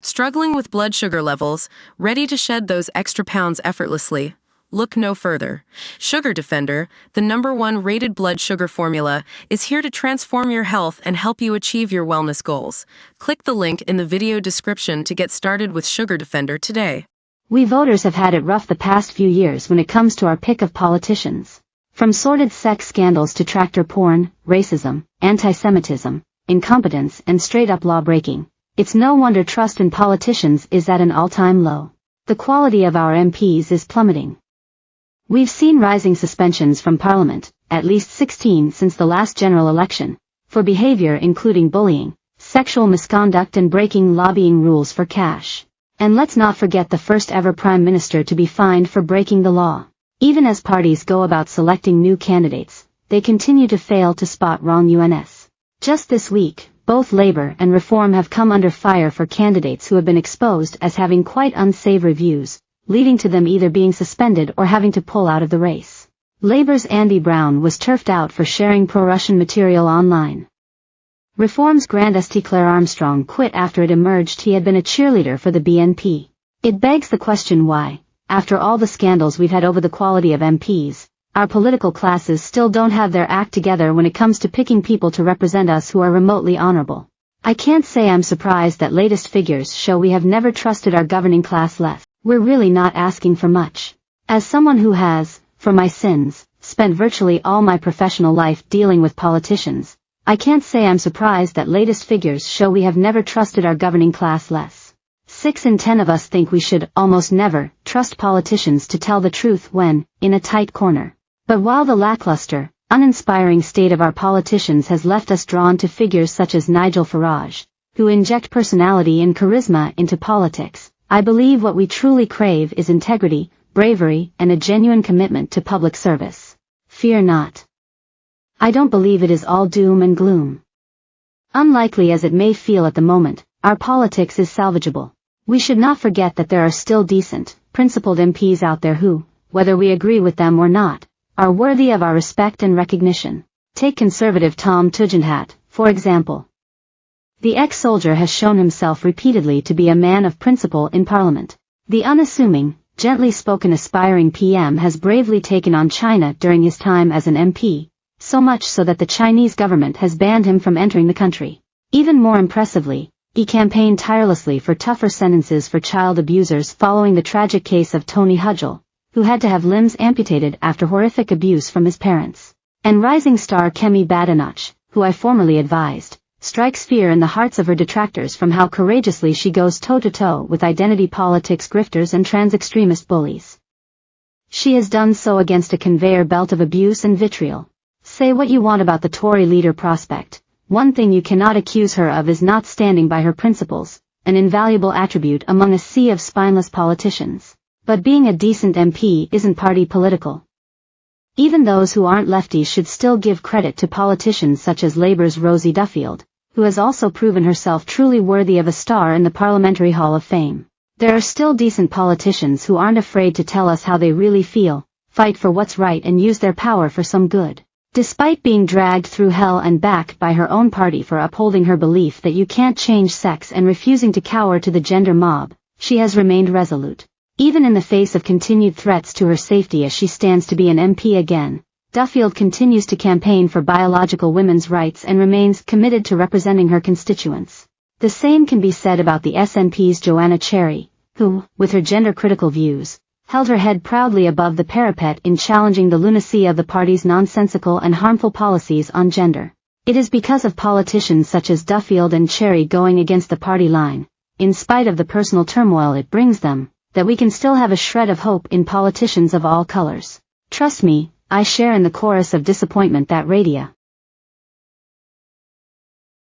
Struggling with blood sugar levels, ready to shed those extra pounds effortlessly? Look no further. Sugar Defender, the #1 rated blood sugar formula, is here to transform your health and help you achieve your wellness goals. Click the link in the video description to get started with Sugar Defender today. We voters have had it rough the past few years when it comes to our pick of politicians. From sordid sex scandals to tractor porn, racism, anti-Semitism, incompetence and straight-up law-breaking, it's no wonder trust in politicians is at an all-time low. The quality of our MPs is plummeting. We've seen rising suspensions from Parliament, at least 16 since the last general election, for behavior including bullying, sexual misconduct and breaking lobbying rules for cash. And let's not forget the first ever Prime Minister to be fined for breaking the law. Even as parties go about selecting new candidates, they continue to fail to spot wrong UNS. Just this week, both Labour and Reform have come under fire for candidates who have been exposed as having quite unsavoury views, leading to them either being suspended or having to pull out of the race. Labour's Andy Brown was turfed out for sharing pro-Russian material online. Reform's Grand St. Clair Armstrong quit after it emerged he had been a cheerleader for the BNP. It begs the question why, after all the scandals we've had over the quality of MPs, our political classes still don't have their act together when it comes to picking people to represent us who are remotely honorable. I can't say I'm surprised that latest figures show we have never trusted our governing class less. We're really not asking for much. As someone who has, for my sins, spent virtually all my professional life dealing with politicians, I can't say I'm surprised that latest figures show we have never trusted our governing class less. 6 in 10 of us think we should, almost never, trust politicians to tell the truth when, in a tight corner. But while the lackluster, uninspiring state of our politicians has left us drawn to figures such as Nigel Farage, who inject personality and charisma into politics, I believe what we truly crave is integrity, bravery, and a genuine commitment to public service. Fear not. I don't believe it is all doom and gloom. Unlikely as it may feel at the moment, our politics is salvageable. We should not forget that there are still decent, principled MPs out there who, whether we agree with them or not, are worthy of our respect and recognition. Take Conservative Tom Tugendhat, for example. The ex-soldier has shown himself repeatedly to be a man of principle in Parliament. The unassuming, gently spoken aspiring PM has bravely taken on China during his time as an MP, so much so that the Chinese government has banned him from entering the country. Even more impressively, he campaigned tirelessly for tougher sentences for child abusers following the tragic case of Tony Hudgell, who had to have limbs amputated after horrific abuse from his parents. And rising star Kemi Badenoch, who I formerly advised, strikes fear in the hearts of her detractors from how courageously she goes toe-to-toe with identity politics grifters and trans-extremist bullies. She has done so against a conveyor belt of abuse and vitriol. Say what you want about the Tory leader prospect, one thing you cannot accuse her of is not standing by her principles, an invaluable attribute among a sea of spineless politicians. But being a decent MP isn't party political. Even those who aren't lefties should still give credit to politicians such as Labour's Rosie Duffield, who has also proven herself truly worthy of a star in the Parliamentary Hall of Fame. There are still decent politicians who aren't afraid to tell us how they really feel, fight for what's right and use their power for some good. Despite being dragged through hell and back by her own party for upholding her belief that you can't change sex and refusing to cower to the gender mob, she has remained resolute. Even in the face of continued threats to her safety as she stands to be an MP again, Duffield continues to campaign for biological women's rights and remains committed to representing her constituents. The same can be said about the SNP's Joanna Cherry, who, with her gender-critical views, held her head proudly above the parapet in challenging the lunacy of the party's nonsensical and harmful policies on gender. It is because of politicians such as Duffield and Cherry going against the party line, in spite of the personal turmoil it brings them, that we can still have a shred of hope in politicians of all colors. Trust me, I share in the chorus of disappointment that Radia.